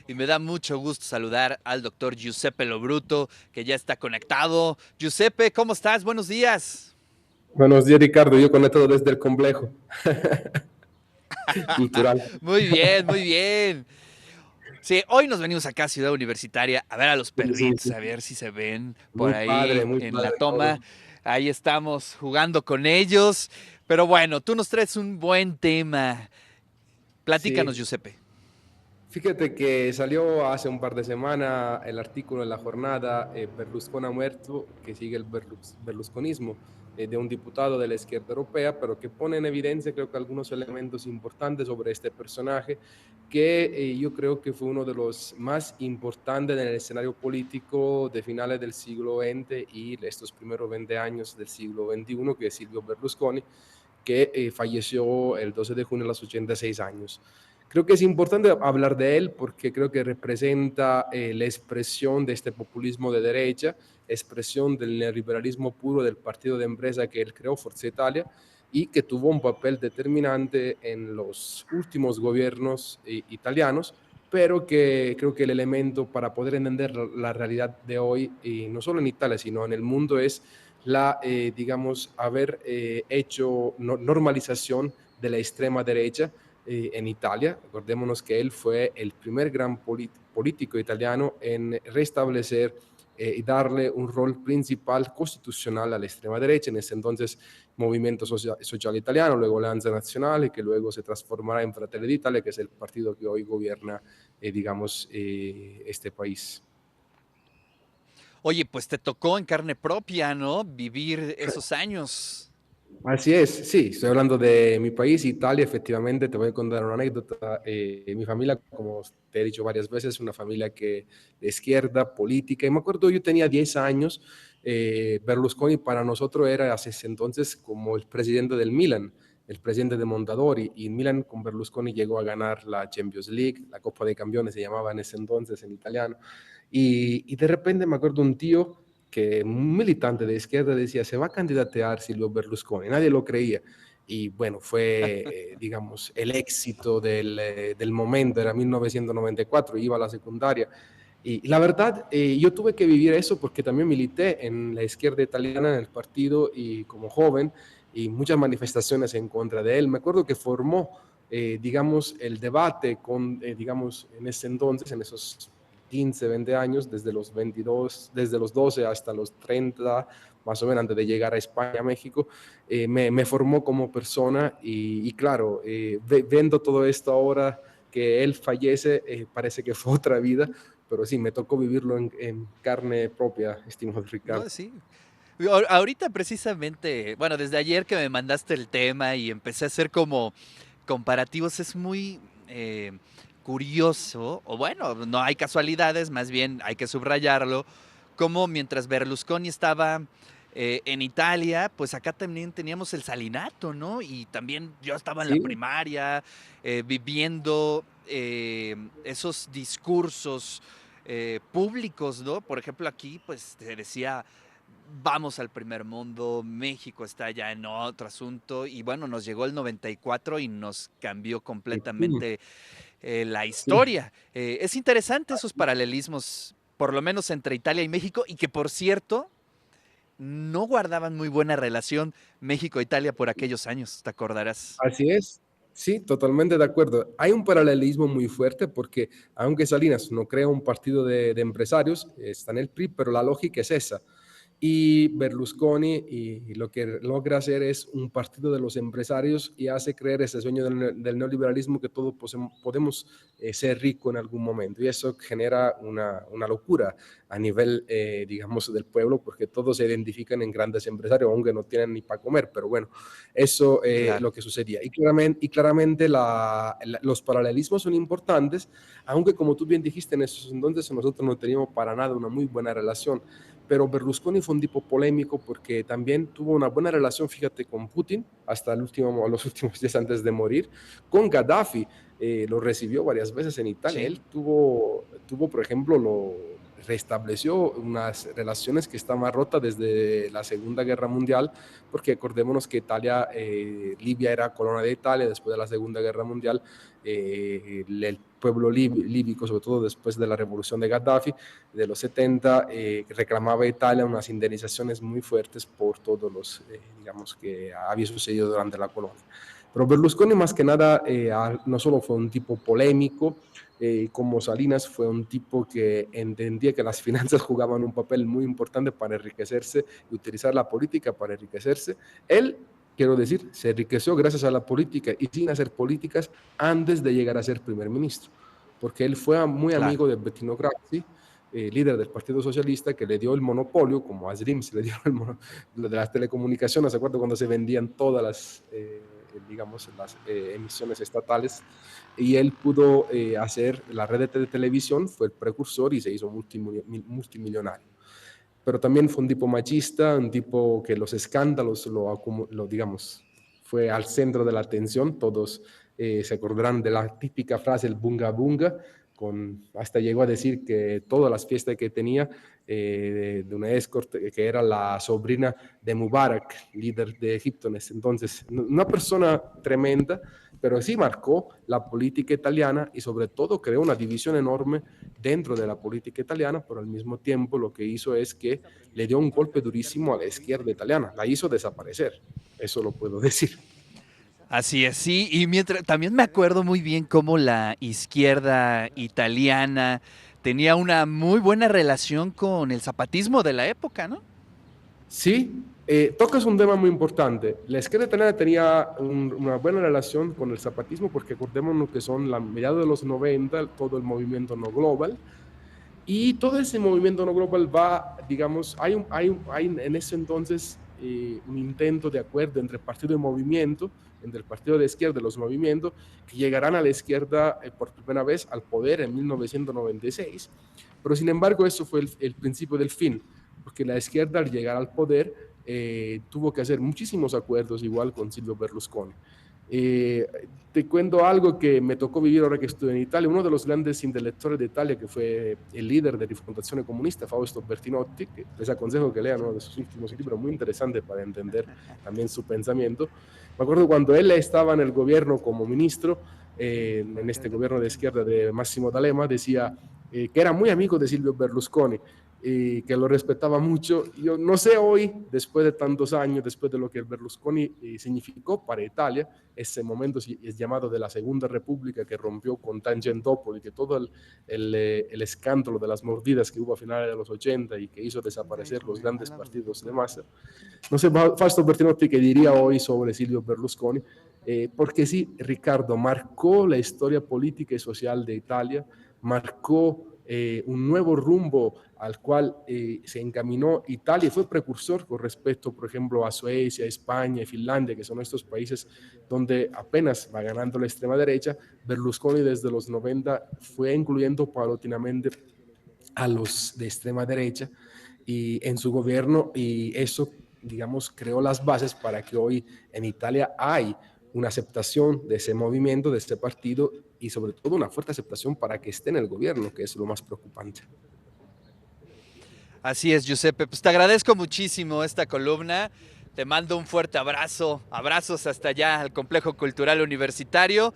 Y me da mucho gusto saludar al doctor Giuseppe Lobruto, que ya está conectado. Giuseppe, ¿cómo estás? Buenos días. Buenos días, Ricardo. Yo conecto desde el complejo cultural. Muy bien, muy bien. Sí, hoy nos venimos acá a Ciudad Universitaria a ver a los Sí, sí, perritos, sí. a ver si se ven por ahí Muy en la padre todo. toma. Ahí estamos jugando con ellos. Pero bueno, tú nos traes un buen tema. Platícanos, Sí. Giuseppe. Fíjate que salió hace un par de semanas el artículo en La Jornada, Berlusconi ha muerto, que sigue el berlusconismo, de un diputado de la izquierda europea, pero que pone en evidencia creo que algunos elementos importantes sobre este personaje, que yo creo que fue uno de los más importantes en el escenario político de finales del siglo XX y estos primeros 20 años del siglo XXI, que es Silvio Berlusconi, que falleció el 12 de junio a los 86 años. Creo que es importante hablar de él porque creo que representa la expresión de este populismo de derecha, expresión del neoliberalismo puro del partido de empresa que él creó, Forza Italia, y que tuvo un papel determinante en los últimos gobiernos italianos, pero que creo que el elemento para poder entender la realidad de hoy, y no solo en Italia, sino en el mundo, es digamos, haber hecho normalización de la extrema derecha en Italia. Acordémonos que él fue el primer gran político italiano en restablecer y darle un rol principal constitucional a la extrema derecha, en ese entonces Movimiento Social Italiano, luego Alleanza Nazionale, que luego se transformará en Fratelli d'Italia, que es el partido que hoy gobierna, digamos, este país. Oye, pues te tocó en carne propia, ¿no? Vivir esos años. Así es, sí, estoy hablando de mi país, Italia, efectivamente, te voy a contar una anécdota. Mi familia, como te he dicho varias veces, es una familia que de izquierda, política, y me acuerdo, yo tenía 10 años, Berlusconi para nosotros era hace ese entonces como el presidente del Milan, el presidente de Mondadori, y Milan con Berlusconi llegó a ganar la Champions League, la Copa de Campeones se llamaba en ese entonces en italiano, y de repente me acuerdo un tío que un militante de izquierda decía, se va a candidatear Silvio Berlusconi, nadie lo creía. Y bueno, fue, digamos, el éxito del momento, era 1994, iba a la secundaria. Y la verdad, yo tuve que vivir eso porque también milité en la izquierda italiana, en el partido, y como joven, y muchas manifestaciones en contra de él. Me acuerdo que formó, digamos, el debate con, digamos, en ese entonces, en esos 15, 20 años, desde los 22, desde los 12 hasta los 30, más o menos antes de llegar a España, a México, me formó como persona y claro, viendo todo esto ahora que él fallece, parece que fue otra vida, pero sí, me tocó vivirlo en carne propia, estimado No, Ricardo. sí. Ahorita precisamente, bueno, desde ayer que me mandaste el tema y empecé a hacer como comparativos, es muy curioso, o bueno, no hay casualidades, más bien hay que subrayarlo, como mientras Berlusconi estaba en Italia, pues acá también teníamos el salinato, ¿no? Y también yo estaba en la Sí, primaria viviendo esos discursos públicos, ¿no? Por ejemplo, aquí pues te decía, vamos al primer mundo, México está ya en otro asunto y bueno, nos llegó el 94 y nos cambió y pum, completamente la sí. historia. Es interesante esos paralelismos, por lo menos entre Italia y México, y que por cierto, no guardaban muy buena relación México-Italia por aquellos años, te acordarás. Así es. Sí, totalmente de acuerdo. Hay un paralelismo muy fuerte porque aunque Salinas no crea un partido de empresarios, está en el PRI, pero la lógica es esa. Y Berlusconi y lo que logra hacer es un partido de los empresarios y hace creer ese sueño del neoliberalismo que todos podemos ser ricos en algún momento. Y eso genera una locura a nivel, digamos, del pueblo, porque todos se identifican en grandes empresarios, aunque no tienen ni para comer, pero bueno, eso es Claro. lo que sucedía. Y claramente los paralelismos son importantes, aunque como tú bien dijiste, en esos entonces nosotros no teníamos para nada una muy buena relación, pero Berlusconi fue un tipo polémico porque también tuvo una buena relación, fíjate, con Putin hasta los últimos días antes de morir, con Gaddafi, lo recibió varias veces en Italia. Sí. Él tuvo por ejemplo, restableció unas relaciones que estaban rotas desde la Segunda Guerra Mundial, porque acordémonos que Italia, Libia era colonia de Italia después de la Segunda Guerra Mundial. El pueblo líbico, sobre todo después de la revolución de Gaddafi de los 70, reclamaba a Italia unas indemnizaciones muy fuertes por todos los, digamos, que había sucedido durante la colonia. Pero Berlusconi más que nada no solo fue un tipo polémico, como Salinas fue un tipo que entendía que las finanzas jugaban un papel muy importante para enriquecerse y utilizar la política para enriquecerse. Él, quiero decir, se enriqueció gracias a la política y sin hacer políticas antes de llegar a ser primer ministro, porque él fue muy Claro. amigo de Bettino Craxi, líder del Partido Socialista, que le dio el monopolio, como a Slim se le dio el monopolio de las telecomunicaciones. ¿Se acuerdan cuando se vendían todas las, digamos, las emisiones estatales? Y él pudo hacer la red de televisión, fue el precursor y se hizo multimillonario. Pero también fue un tipo machista, un tipo que los escándalos digamos, fue al centro de la atención. Todos se acordarán de la típica frase, el bunga bunga, hasta llegó a decir que todas las fiestas que tenía, de una escort que era la sobrina de Mubarak, líder de Egipto en ese entonces. Una persona tremenda, pero sí marcó la política italiana y sobre todo creó una división enorme dentro de la política italiana, pero al mismo tiempo lo que hizo es que le dio un golpe durísimo a la izquierda italiana, la hizo desaparecer, eso lo puedo decir. Así es, sí, y mientras también me acuerdo muy bien cómo la izquierda italiana tenía una muy buena relación con el zapatismo de la época, ¿no? Sí, tocas un tema muy importante. La izquierda italiana tenía una buena relación con el zapatismo porque acordémonos que son la mediados de los 90 todo el movimiento no global. Y todo ese movimiento no global va, digamos, hay en ese entonces un intento de acuerdo entre partido y movimiento, entre el partido de izquierda y los movimientos, que llegarán a la izquierda por primera vez al poder en 1996. Pero sin embargo, eso fue el principio del fin, porque la izquierda al llegar al poder tuvo que hacer muchísimos acuerdos igual con Silvio Berlusconi. Eh, Te cuento algo que me tocó vivir ahora que estuve en Italia. Uno de los grandes intelectuales de Italia, que fue el líder de Rifondazione Comunista, Fausto Bertinotti, que les aconsejo que lean uno de sus últimos libros, muy interesante para entender también su pensamiento. Me acuerdo cuando él estaba en el gobierno como ministro, en este gobierno de izquierda de Massimo D'Alema, decía que era muy amigo de Silvio Berlusconi y que lo respetaba mucho. Yo no sé hoy, después de tantos años, después de lo que el Berlusconi significó para Italia, ese momento es llamado de la Segunda República que rompió con Tangentopoli, que todo el escándalo de las mordidas que hubo a finales de los 80 y que hizo desaparecer los grandes partidos de masa. No sé, Fausto Bertinotti, ¿qué diría hoy sobre Silvio Berlusconi? Porque sí, Ricardo, marcó la historia política y social de Italia, marcó un nuevo rumbo al cual se encaminó Italia y fue precursor con respecto, por ejemplo, a Suecia, España y Finlandia, que son estos países donde apenas va ganando la extrema derecha. Berlusconi desde los 90 fue incluyendo paulatinamente a los de extrema derecha y en su gobierno, y eso, digamos, creó las bases para que hoy en Italia hay una aceptación de ese movimiento, de ese partido y sobre todo una fuerte aceptación para que esté en el gobierno, que es lo más preocupante. Así es, Giuseppe. Pues te agradezco muchísimo esta columna. Te mando un fuerte abrazo. Abrazos hasta allá al Complejo Cultural Universitario.